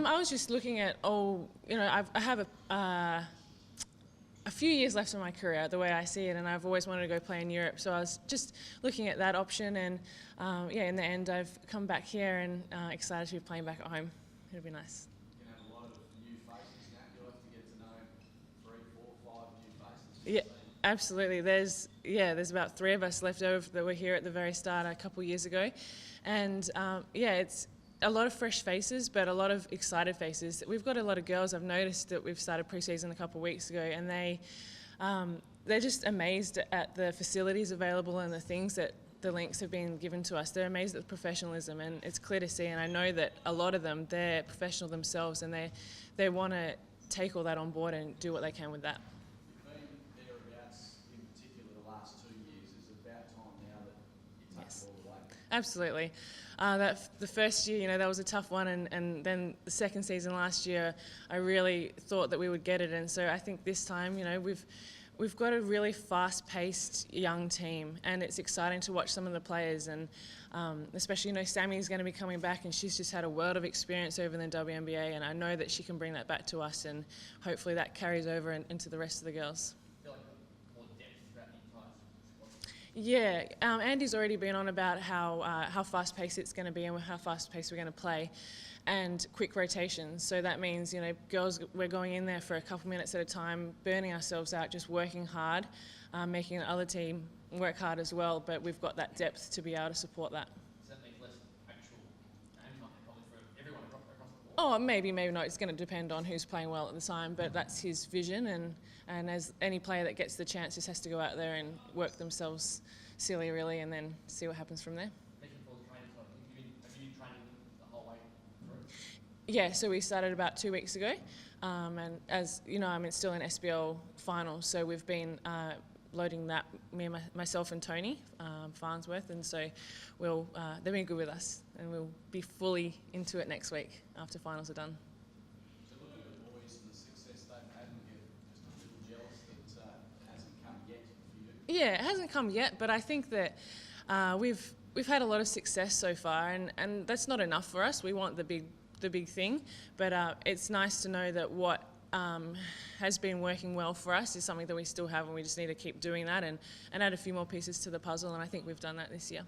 I was just looking at, I have a few years left in my career, the way I see it, and I've always wanted to go play in Europe. So I was just looking at that option, and in the end, I've come back here and excited to be playing back at home. It'll be nice. You can have a lot of new faces now. You'll have to get to know 3, 4, 5 new faces. Yeah, absolutely. There's about 3 of us left over that were here at the very start a couple of years ago, and it's a lot of fresh faces, but a lot of excited faces. We've got a lot of girls. I've noticed that we've started pre-season a couple of weeks ago, and they're just amazed at the facilities available and the things that the Lynx have been given to us. They're amazed at the professionalism, and it's clear to see. And I know that a lot of them, they're professional themselves, and they want to take all that on board and do what they can with that. You've been thereabouts in particular the last 2 years. It's about time now that you take it all away. Absolutely. The first year, that was a tough one, and then the second season last year, I really thought that we would get it, and so I think this time, we've got a really fast-paced young team, and it's exciting to watch some of the players, and especially, Sammy's going to be coming back, and she's just had a world of experience over in the WNBA, and I know that she can bring that back to us, and hopefully that carries over into the rest of the girls. Yeah, Andy's already been on about how fast-paced it's going to be and how fast-paced we're going to play, and quick rotations. So that means, girls, we're going in there for a couple minutes at a time, burning ourselves out, just working hard, making the other team work hard as well, but we've got that depth to be able to support that. Does that mean less actual game time probably for everyone across the board? Oh, maybe not. It's going to depend on who's playing well at the time, but that's his vision, and as any player that gets the chance just has to go out there and work themselves silly, really, and then see what happens from there. Thinking for the training side, have you been training the whole way through? Yeah, so we started about 2 weeks ago, and as you know, I'm still in SPL Final, so we've been loading that, myself and Tony Farnsworth, and so they've been good with us, and we'll be fully into it next week after finals are done. So looking at the boys and the success they've had, and you're just a little jealous that it hasn't come yet for you? Yeah, it hasn't come yet, but I think that we've had a lot of success so far, and that's not enough for us. We want the big thing, but it's nice to know that what has been working well for us is something that we still have, and we just need to keep doing that and add a few more pieces to the puzzle, and I think we've done that this year.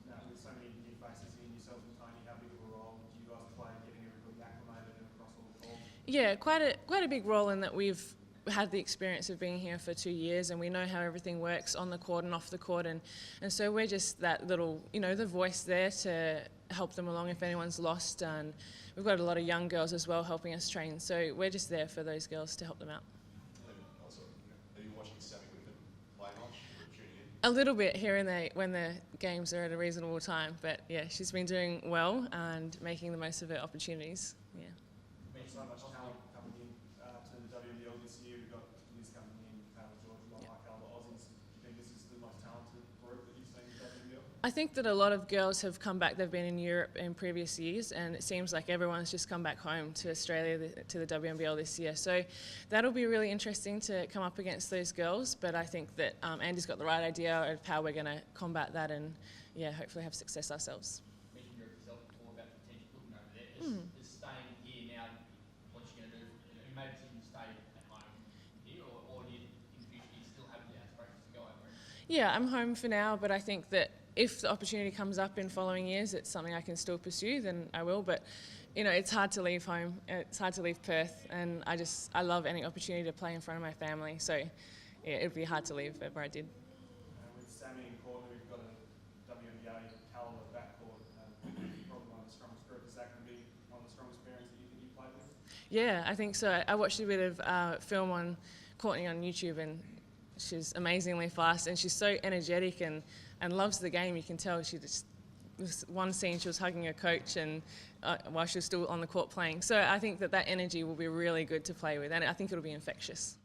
Now, with so many new faces in, yourself and Tony, how big of a role do you guys play in getting everybody acclimated and across all the calls? Yeah, quite a big role in that we've had the experience of being here for 2 years, and we know how everything works on the court and off the court, and so we're just that little, the voice there to help them along if anyone's lost, and we've got a lot of young girls as well helping us train, so we're just there for those girls to help them out. Also, are you watching Sammy Whitman play much or tuning A in? little bit here and there when the games are at a reasonable time, but yeah, she's been doing well and making the most of her opportunities. Yeah. There's so much talent coming in to the WNBL this year. We've got Liz coming in, Taylor George, a lot of high-caliber Aussies. Do you think this is the most talented group that you've seen in the WNBL? I think that a lot of girls have come back. They've been in Europe in previous years, and it seems like everyone's just come back home to Australia, to the WNBL this year. So that'll be really interesting to come up against those girls, but I think that Andy's got the right idea of how we're going to combat that and, hopefully have success ourselves. You mentioned yourself before about the potential looking over there. Is staying here now what you're going to do? You made a decision to stay at home here, or do you, in the future, you still have the aspirations to go over? Yeah, I'm home for now, but I think that if the opportunity comes up in following years, it's something I can still pursue, then I will. But, it's hard to leave home. It's hard to leave Perth, and I love any opportunity to play in front of my family. So, yeah, it'd be hard to leave wherever I did. With Sammy and Courtney, we've got a WNBA caliber backcourt. Probably one of the strongest groups. Is that going to be one of the strongest pairings that you think you've played with? Yeah, I think so. I watched a bit of film on Courtney on YouTube, and she's amazingly fast, and she's so energetic and loves the game. You can tell she just, was one scene she was hugging her coach and while she was still on the court playing. So I think that energy will be really good to play with, and I think it'll be infectious.